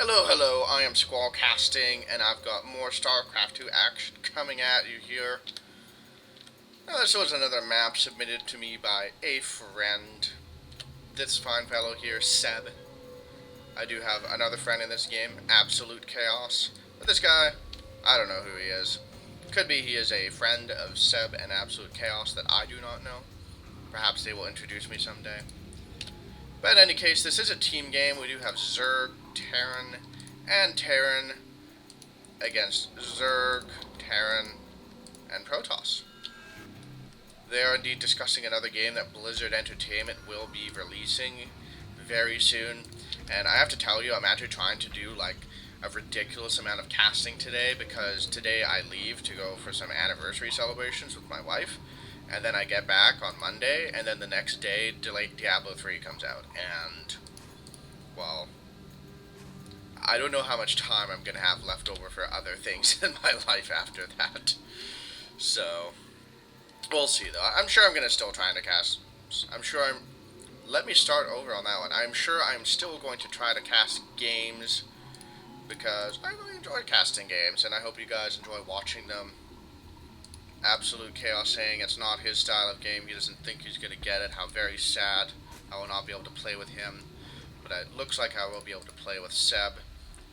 Hello, I am Squallcasting, and I've got more StarCraft 2 action coming at you here. Now, this was another map submitted to me by a friend. This fine fellow here, Seb. I do have another friend in this game, Absolute Chaos. But this guy, I don't know who he is. Could be he is a friend of Seb and Absolute Chaos that I do not know. Perhaps they will introduce me someday. But in any case, this is a team game. We do have Zerg, Terran against Zerg, Terran, and Protoss. They are indeed discussing another game that Blizzard Entertainment will be releasing very soon. And I have to tell you, I'm actually trying to do like a ridiculous amount of casting today because today I leave to go for some anniversary celebrations with my wife. And then I get back on Monday, and then the next day, Diablo 3 comes out. And, well, I don't know how much time I'm going to have left over for other things in my life after that. So, we'll see, though. I'm sure I'm going to still try to cast. Let me start over on that one. I'm sure I'm still going to try to cast games because I really enjoy casting games, and I hope you guys enjoy watching them. Absolute Chaos saying it's not his style of game. He doesn't think he's going to get it. How very sad. I will not be able to play with him. But it looks like I will be able to play with Seb.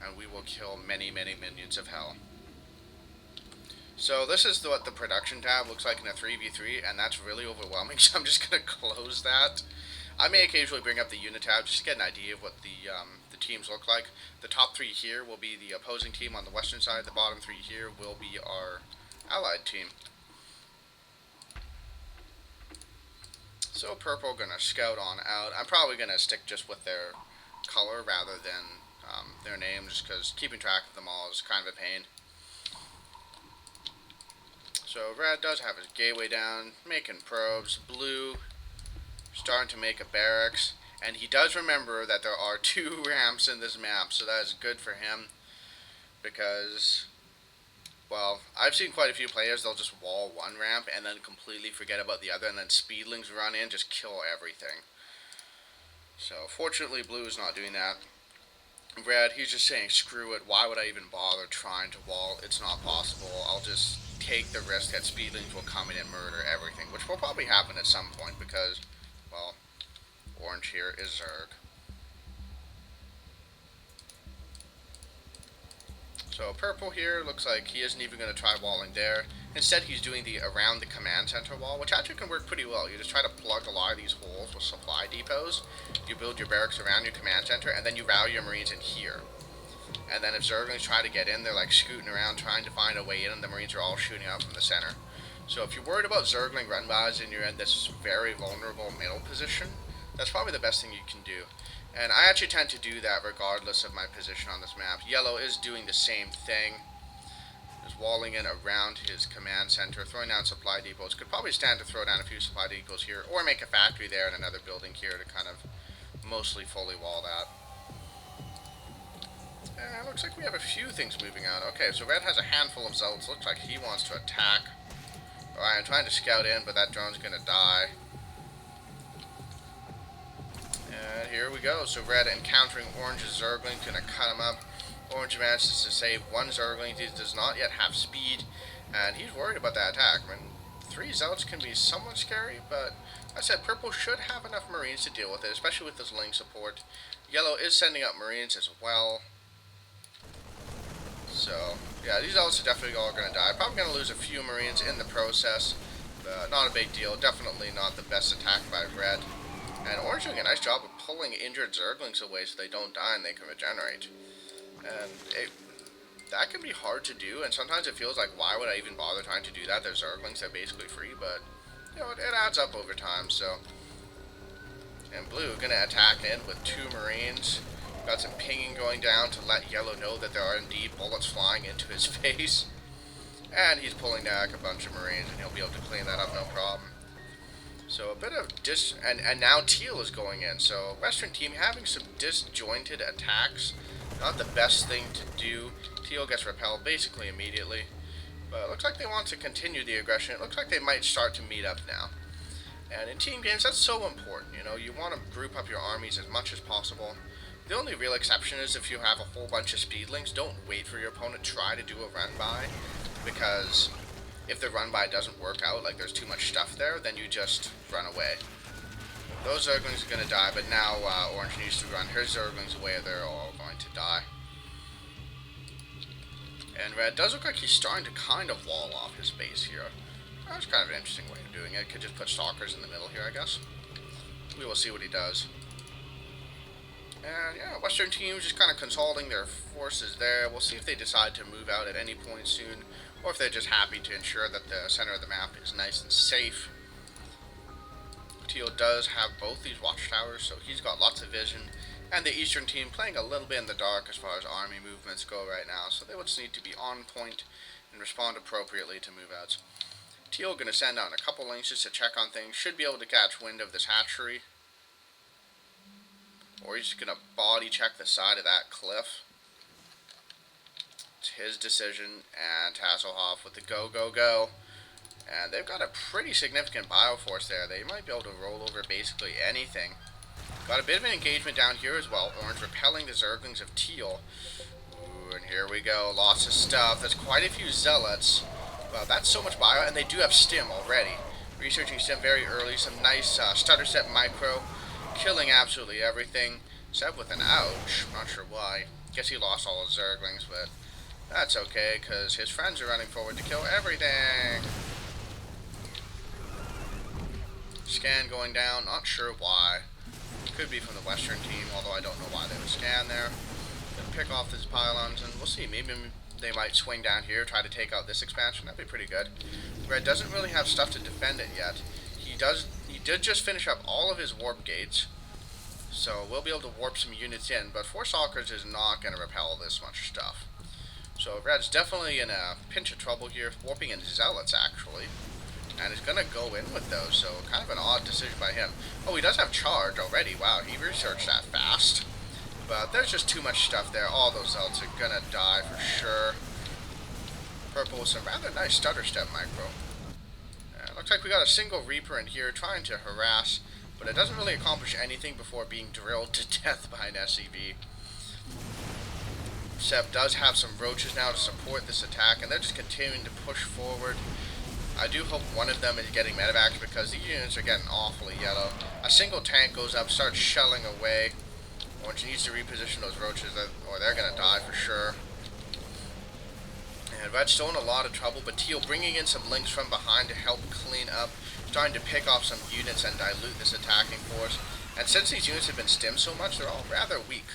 And we will kill many, many minions of hell. So this is what the production tab looks like in a 3v3. And that's really overwhelming. So I'm just going to close that. I may occasionally bring up the unit tab just to get an idea of what the teams look like. The top three here will be the opposing team on the western side. The bottom three here will be our allied team. So purple gonna scout on out. I'm probably gonna stick just with their color rather than their name, just because keeping track of them all is kind of a pain. So red does have his gateway down, making probes. Blue starting to make a barracks, and he does remember that there are 2 ramps in this map, so that is good for him because, well, I've seen quite a few players, they'll just wall one ramp and then completely forget about the other, and then speedlings run in, just kill everything. So, fortunately, blue is not doing that. Red, he's just saying, screw it, why would I even bother trying to wall? It's not possible. I'll just take the risk that speedlings will come in and murder everything, which will probably happen at some point because, well, orange here is Zerg. So purple here looks like he isn't even going to try walling there. Instead, he's doing the around the command center wall, which actually can work pretty well. You just try to plug a lot of these holes with supply depots. You build your barracks around your command center, and then you rally your marines in here. And then if Zerglings try to get in, they're like scooting around trying to find a way in, and the marines are all shooting out from the center. So if you're worried about Zergling run-bys and you're in this very vulnerable middle position, that's probably the best thing you can do. And I actually tend to do that regardless of my position on this map. Yellow is doing the same thing. Just walling in around his command center, throwing down supply depots. Could probably stand to throw down a few supply depots here, or make a factory there and another building here to kind of mostly fully wall that. And it looks like we have a few things moving out. Okay, so red has a handful of zealots. Looks like he wants to attack. Alright, I'm trying to scout in, but that drone's going to die. And here we go. So red encountering orange's Zergling, gonna cut him up. Orange manages to save 1 Zergling. He does not yet have speed, and he's worried about that attack. I mean, 3 zealots can be somewhat scary, but I said purple should have enough marines to deal with it, especially with this link support. Yellow is sending up marines as well. So, yeah, these zealots are definitely all going to die. Probably going to lose a few marines in the process, but not a big deal. Definitely not the best attack by red. And orange doing a nice job of pulling injured Zerglings away so they don't die and they can regenerate. And that can be hard to do, and sometimes it feels like, why would I even bother trying to do that? There's Zerglings that are basically free, but, you know, it adds up over time, so. And blue gonna attack in with 2 marines. Got some pinging going down to let yellow know that there are indeed bullets flying into his face. And he's pulling back a bunch of marines, and he'll be able to clean that up no problem. So a bit of and now teal is going in. So western team having some disjointed attacks. Not the best thing to do. Teal gets repelled basically immediately. But it looks like they want to continue the aggression. It looks like they might start to meet up now. And in team games, that's so important. You know, you want to group up your armies as much as possible. The only real exception is if you have a whole bunch of speedlings, don't wait for your opponent, try to do a run by, because if the run by doesn't work out, like there's too much stuff there, then you just run away. Those Zerglings are going to die, but now Orange needs to run his Zerglings away, or they're all going to die. And Red does look like he's starting to kind of wall off his base here. That's kind of an interesting way of doing it. Could just put Stalkers in the middle here, I guess. We will see what he does. And yeah, Western team just kind of consulting their forces there. We'll see if they decide to move out at any point soon, or if they're just happy to ensure that the center of the map is nice and safe. Teal does have both these watchtowers, so he's got lots of vision. And the Eastern team playing a little bit in the dark as far as army movements go right now, so they would just need to be on point and respond appropriately to move outs. Teal going to send out a couple links just to check on things. Should be able to catch wind of this hatchery. Or he's just going to body check the side of that cliff. It's his decision. And Hasselhoff with the go, go, go. And they've got a pretty significant bioforce there. They might be able to roll over basically anything. Got a bit of an engagement down here as well. Orange repelling the Zerglings of Teal. Ooh, and here we go. Lots of stuff. There's quite a few Zealots. Well, that's so much bio, and they do have Stim already. Researching Stim very early. Some nice stutter step micro. Killing absolutely everything. Seb with an ouch. Not sure why. Guess he lost all his Zerglings, but that's okay, because his friends are running forward to kill everything. Scan going down. Not sure why. Could be from the Western team, although I don't know why they would scan there. Then pick off these pylons, and we'll see. Maybe they might swing down here, try to take out this expansion. That'd be pretty good. Red doesn't really have stuff to defend it yet. He did just finish up all of his warp gates, so we'll be able to warp some units in, but Force Stalkers is not going to repel this much stuff. So Red's definitely in a pinch of trouble here, warping in Zealots actually. And he's going to go in with those, so kind of an odd decision by him. Oh, he does have charge already. Wow, he researched that fast. But there's just too much stuff there. All those Zealots are going to die for sure. Purple with some rather nice stutter step micro. Looks like we got a single Reaper in here trying to harass, but it doesn't really accomplish anything before being drilled to death by an SCV. Seb does have some roaches now to support this attack, and they're just continuing to push forward. I do hope one of them is getting medevacs because these units are getting awfully yellow. A single tank goes up, starts shelling away. Orange needs to reposition those roaches or they're going to die for sure. And Red's still in a lot of trouble, but Teal bringing in some links from behind to help clean up, starting to pick off some units and dilute this attacking force. And since these units have been stimmed so much, they're all rather weak.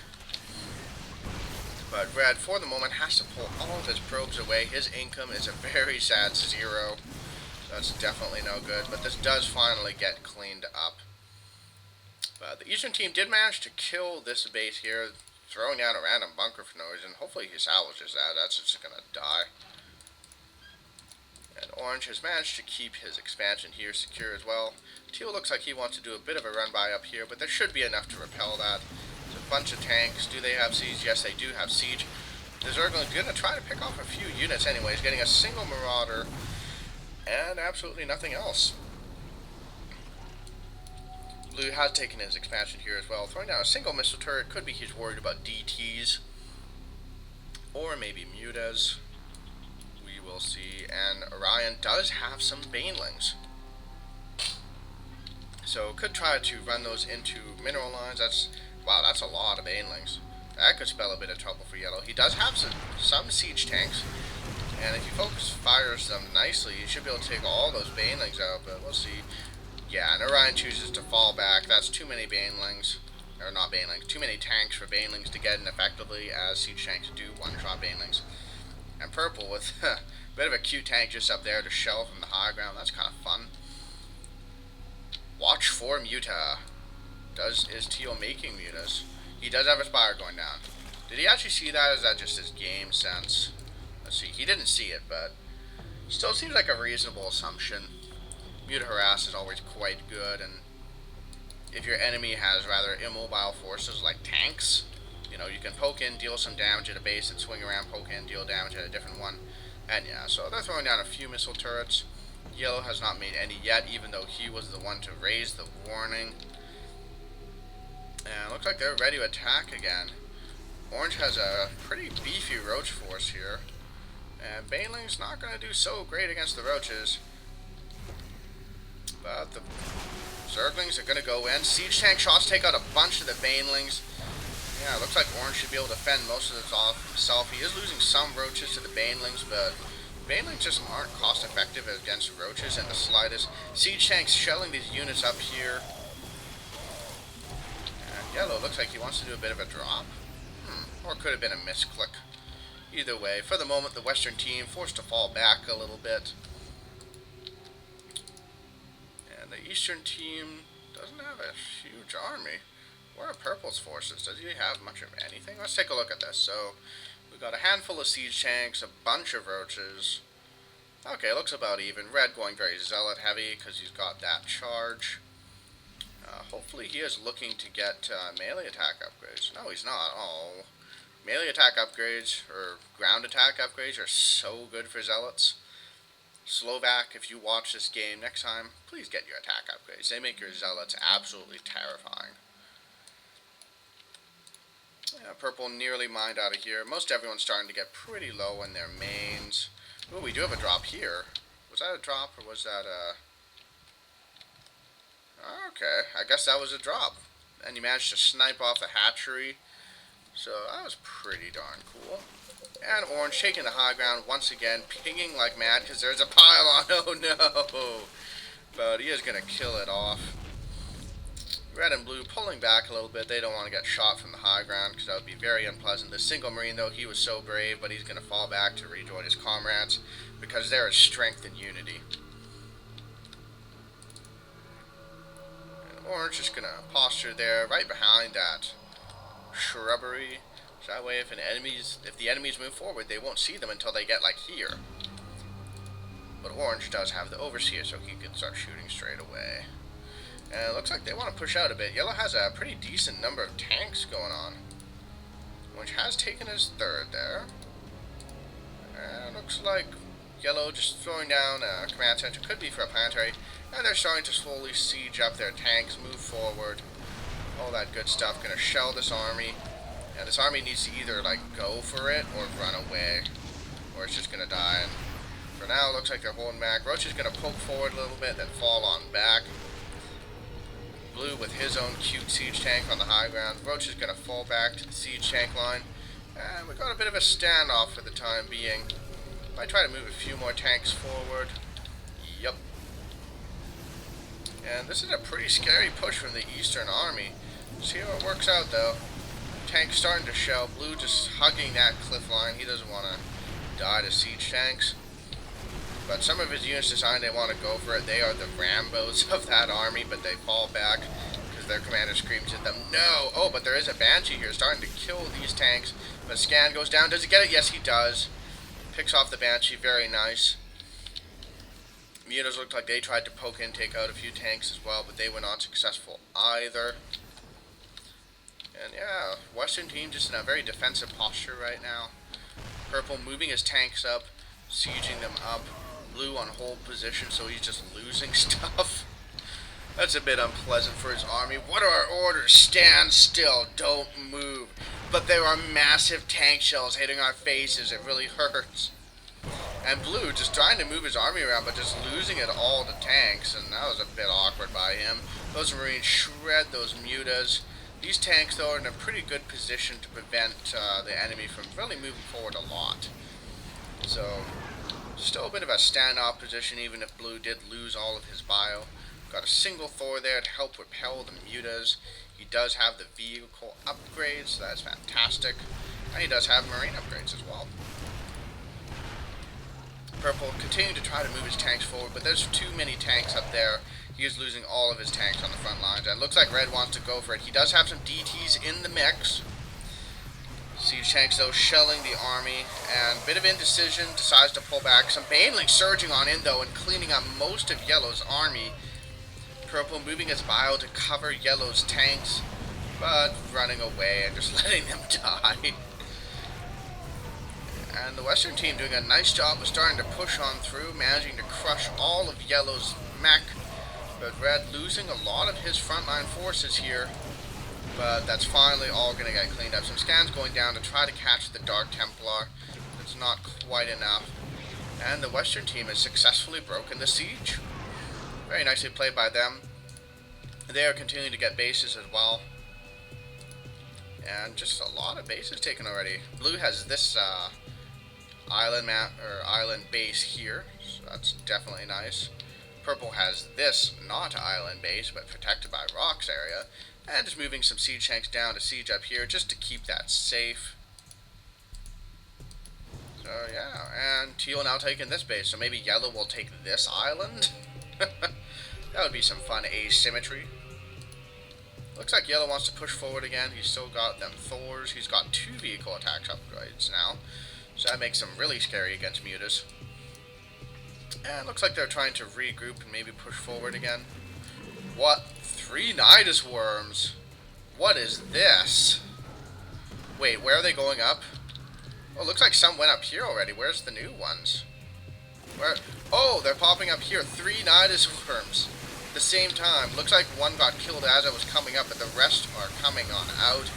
But Red, for the moment, has to pull all of his probes away. His income is a very sad 0. That's definitely no good, but this does finally get cleaned up. But the Eastern team did manage to kill this base here, throwing down a random bunker for no reason. Hopefully he salvages that. That's just going to die. And Orange has managed to keep his expansion here secure as well. Teal looks like he wants to do a bit of a run-by up here, but there should be enough to repel that. There's a bunch of tanks. Do they have siege? Yes, they do have siege. The Zergling's going to try to pick off a few units anyways, getting a single Marauder and absolutely nothing else. Blue has taken his expansion here as well, throwing down a single missile turret. Could be he's worried about DTs, or maybe Mutas. We will see. And Orion does have some Banelings, so could try to run those into mineral lines. Wow, that's a lot of Banelings. That could spell a bit of trouble for Yellow. He does have some siege tanks, and if he focus fires them nicely, he should be able to take all those Banelings out, but we'll see. Yeah, and Orion chooses to fall back. That's too many Banelings. Or not Banelings, too many tanks for Banelings to get in effectively, as siege tanks do one-shot Banelings. And Purple with a bit of a cute tank just up there to shell from the high ground. That's kind of fun. Watch for Muta. Is Teal making Mutas? He does have a Spire going down. Did he actually see that, or is that just his game sense? Let's see, he didn't see it, but still seems like a reasonable assumption. Muta Harass is always quite good, and if your enemy has rather immobile forces like tanks, you know, you can poke in, deal some damage at a base, and swing around, poke in, deal damage at a different one. And yeah, so they're throwing down a few missile turrets. Yellow has not made any yet, even though he was the one to raise the warning. And looks like they're ready to attack again. Orange has a pretty beefy roach force here. And Baneling's not going to do so great against the roaches. But the Zerglings are going to go in. Siege tank shots take out a bunch of the Banelings. Yeah, it looks like Orange should be able to defend most of this off himself. He is losing some roaches to the Banelings, but Banelings just aren't cost effective against roaches in the slightest. Siege tanks shelling these units up here. And Yellow looks like he wants to do a bit of a drop. Or could have been a misclick. Either way, for the moment, the Western team forced to fall back a little bit. And the Eastern team doesn't have a huge army. Where are Purple's forces? Does he have much of anything? Let's take a look at this. So, we've got a handful of siege tanks, a bunch of roaches. Okay, looks about even. Red going very zealot heavy because he's got that charge. Hopefully he is looking to get melee attack upgrades. No, he's not. Oh. Melee attack upgrades, or ground attack upgrades, are so good for zealots. Slovak, if you watch this game next time, please get your attack upgrades. They make your zealots absolutely terrifying. Yeah, Purple nearly mined out of here. Most everyone's starting to get pretty low in their mains. Ooh, we do have a drop here. Was that a drop, or was that a... Okay, I guess that was a drop. And you managed to snipe off the hatchery. So that was pretty darn cool. And Orange taking the high ground once again, pinging like mad because there's a pylon. Oh no! But he is going to kill it off. Red and Blue pulling back a little bit. They don't want to get shot from the high ground because that would be very unpleasant. The single Marine, though, he was so brave, but he's going to fall back to rejoin his comrades because there is strength in unity. And Orange is going to posture there right behind that shrubbery, so that way if the enemies move forward, they won't see them until they get like here. But Orange does have the Overseer, so he can start shooting straight away. And it looks like they want to push out a bit. Yellow has a pretty decent number of tanks going on. Orange has taken his third there. And it looks like Yellow just throwing down a command center, could be for a planetary, and they're starting to slowly siege up their tanks, move forward. All that good stuff. Gonna shell this army. And this army needs to either like go for it or run away. Or it's just gonna die. And for now it looks like they're holding back. Roach is gonna poke forward a little bit, then fall on back. Blue with his own cute siege tank on the high ground. Roach is gonna fall back to the siege tank line. And we got a bit of a standoff for the time being. Might try to move a few more tanks forward. Yep. And this is a pretty scary push from the Eastern Army. See how it works out, though. Tanks starting to shell. Blue just hugging that cliff line. He doesn't want to die to siege tanks. But some of his units decide they want to go for it. They are the Rambos of that army, but they fall back because their commander screams at them, no! Oh, but there is a Banshee here starting to kill these tanks. But Scan goes down. Does he get it? Yes, he does. Picks off the Banshee. Very nice. Mutas looked like they tried to poke in, take out a few tanks as well, but they were not successful either. And yeah, Western team just in a very defensive posture right now. Purple moving his tanks up, sieging them up. Blue on hold position, so he's just losing stuff. That's a bit unpleasant for his army. What are our orders? Stand still, don't move. But there are massive tank shells hitting our faces. It really hurts. And Blue just trying to move his army around, but just losing it all to tanks, and that was a bit awkward by him. Those Marines shred those mutas. These tanks, though, are in a pretty good position to prevent the enemy from really moving forward a lot. So, still a bit of a standoff position, even if Blue did lose all of his bio. Got a single Thor there to help repel the mutas. He does have the vehicle upgrades, so that's fantastic. And he does have marine upgrades as well. Purple continuing to try to move his tanks forward, but there's too many tanks up there. He is losing all of his tanks on the front lines, and it looks like Red wants to go for it. He does have some DTs in the mix. Siege tanks, though, shelling the army, and a bit of indecision, decides to pull back. Some Baneling surging on in, though, and cleaning up most of Yellow's army. Purple moving his bio to cover Yellow's tanks, but running away and just letting them die. And the Western team doing a nice job of starting to push on through, managing to crush all of Yellow's mech. But Red losing a lot of his frontline forces here. but that's finally all going to get cleaned up. Some scans going down to try to catch the Dark Templar. It's not quite enough. And the Western team has successfully broken the siege. Very nicely played by them. They are continuing to get bases as well. And just a lot of bases taken already. Blue has this island map or island base here, so that's definitely nice. Purple has this not island base, but protected by rocks area. And just moving some siege tanks down to siege up here just to keep that safe. So yeah, and teal now taking this base, so maybe yellow will take this island? That would be some fun asymmetry. Looks like yellow wants to push forward again. He's still got them Thors. He's got 2 vehicle attacks upgrades now, so that makes him really scary against mutas. And looks like they're trying to regroup and maybe push forward again. What? 3 Nidus worms? What is this? Wait, where are they going up? Oh, looks like some went up here already. Where's the new ones? Where? Oh, they're popping up here. 3 Nidus worms. At the same time. Looks like one got killed as I was coming up, but the rest are coming on out.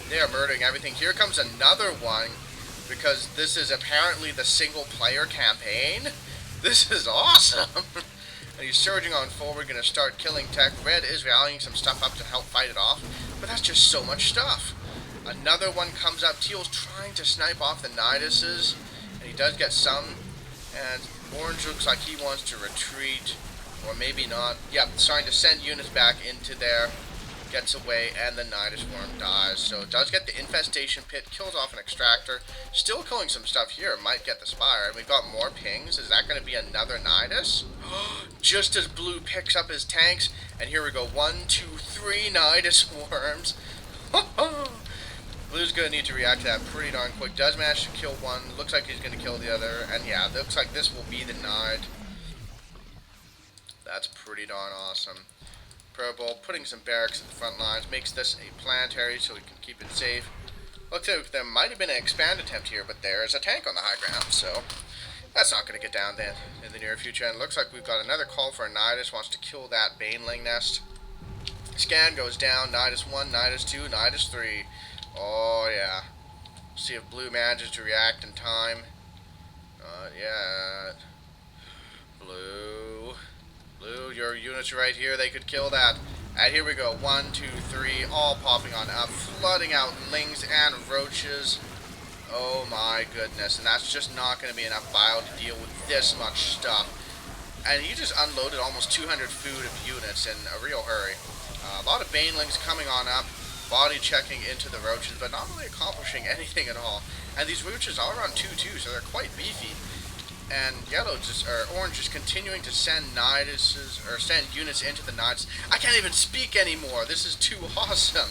They are murdering everything. Here comes another one, because this is apparently the single player campaign. This is awesome. And he's surging on forward, going to start killing tech. Red is rallying some stuff up to help fight it off, but that's just so much stuff. Another one comes up. Teal's trying to snipe off the Niduses, and he does get some. And orange looks like he wants to retreat, or maybe not. Yep, starting to send units back into there. Gets away, and the Nidus worm dies. So it does get the infestation pit, kills off an extractor. Still killing some stuff here. Might get the spire. And we've got more pings. Is that going to be another Nidus? Just as blue picks up his tanks, and here we go. 1, 2, 3 Nidus worms. Blue's going to need to react to that pretty darn quick. Does manage to kill one. Looks like he's going to kill the other. And yeah, looks like this will be the Nide. That's pretty darn awesome. Purple putting some barracks in the front lines. Makes this a planetary so we can keep it safe. Looks like there might have been an expand attempt here, but there is a tank on the high ground. So that's not going to get down then in the near future. And it looks like we've got another call for a Nidus. Wants to kill that Baneling nest. Scan goes down. Nidus 1, Nidus 2, Nidus 3. Oh, yeah. See if blue manages to react in time. Not yet. Blue. Blue, your units are right here. They could kill that. And here we go. 1, 2, 3. All popping on up. Flooding out lings and roaches. Oh, my goodness. And that's just not going to be enough bile to deal with this much stuff. And he just unloaded almost 200 food of units in a real hurry. A lot of banelings coming on up. Body checking into the roaches, but not really accomplishing anything at all. And these roaches are on 2-2, so they're quite beefy. And orange is continuing to send Niduses, or send units into the Niduses. I can't even speak anymore. This is too awesome.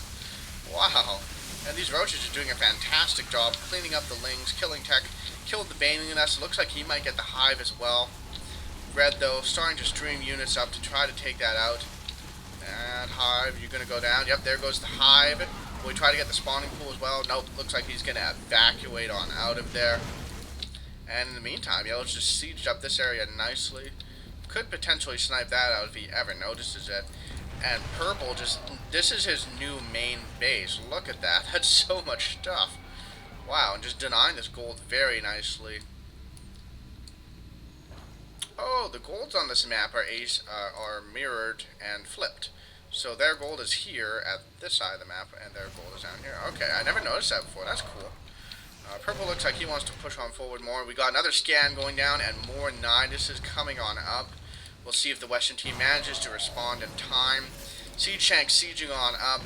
Wow. And these roaches are doing a fantastic job cleaning up the lings, killing tech, killed the Baneling nest. Looks like he might get the hive as well. Red, though, starting to stream units up to try to take that out. And hive, you're going to go down. Yep, there goes the hive. Will we try to get the spawning pool as well? Nope, looks like he's going to evacuate on out of there. And in the meantime, yellow's just sieged up this area nicely. Could potentially snipe that out if he ever notices it. And purple just, this is his new main base. Look at that, that's so much stuff. Wow, and just denying this gold very nicely. Oh, the golds on this map are mirrored and flipped. So their gold is here at this side of the map, and their gold is down here. Okay, I never noticed that before. That's cool. Purple looks like he wants to push on forward more. We got another scan going down, and more Niduses coming on up. We'll see if the Western team manages to respond in time. Siege tank sieging on up.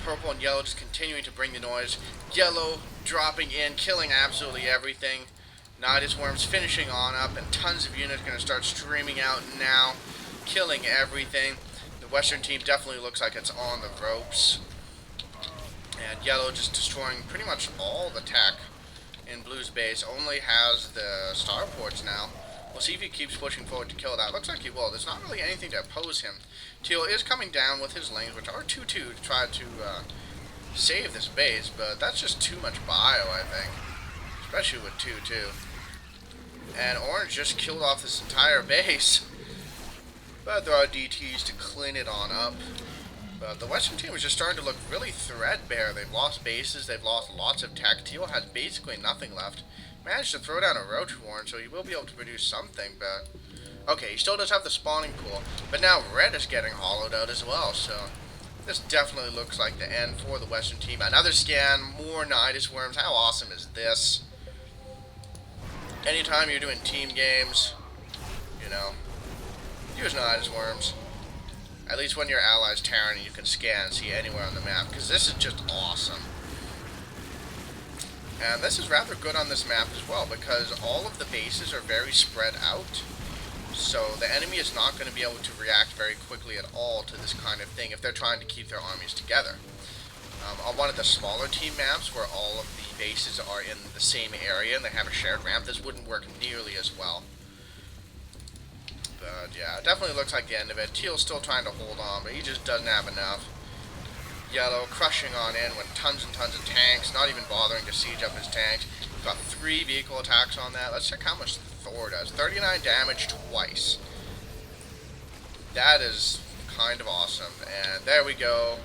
Purple and yellow just continuing to bring the noise. Yellow dropping in, killing absolutely everything. Nidus worms finishing on up, and tons of units going to start streaming out now, killing everything. The Western team definitely looks like it's on the ropes. And yellow just destroying pretty much all the tech in blue's base. Only has the starports now. We'll see if he keeps pushing forward to kill that. Looks like he will. There's not really anything to oppose him. Teal is coming down with his lings, which are 2-2 to try to save this base, but that's just too much bio, I think. Especially with 2-2. And orange just killed off this entire base. But there are DTs to clean it on up. But the Western team is just starting to look really threadbare. They've lost bases, they've lost lots of tech. Teal has basically nothing left. Managed to throw down a Roach Warren, so he will be able to produce something, but... Okay, he still does have the spawning pool, but now Red is getting hollowed out as well, so... This definitely looks like the end for the Western team. Another scan, more Nidus Worms. How awesome is this? Anytime you're doing team games, you know, use Nidus Worms. At least when your ally's Terran, you can scan and see anywhere on the map, because this is just awesome. And this is rather good on this map as well, because all of the bases are very spread out. So the enemy is not going to be able to react very quickly at all to this kind of thing if they're trying to keep their armies together. On one of the smaller team maps where all of the bases are in the same area and they have a shared ramp, this wouldn't work nearly as well. But yeah, it definitely looks like the end of it. Teal's still trying to hold on, but he just doesn't have enough. Yellow crushing on in with tons and tons of tanks, not even bothering to siege up his tanks. He's got 3 vehicle attacks on that. Let's check how much Thor does. 39 damage twice. That is kind of awesome. And there we go.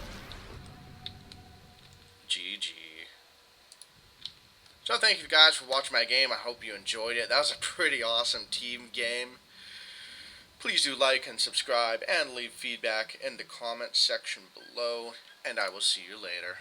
GG. So thank you guys for watching my game. I hope you enjoyed it. That was a pretty awesome team game. Please do like and subscribe and leave feedback in the comments section below. And I will see you later.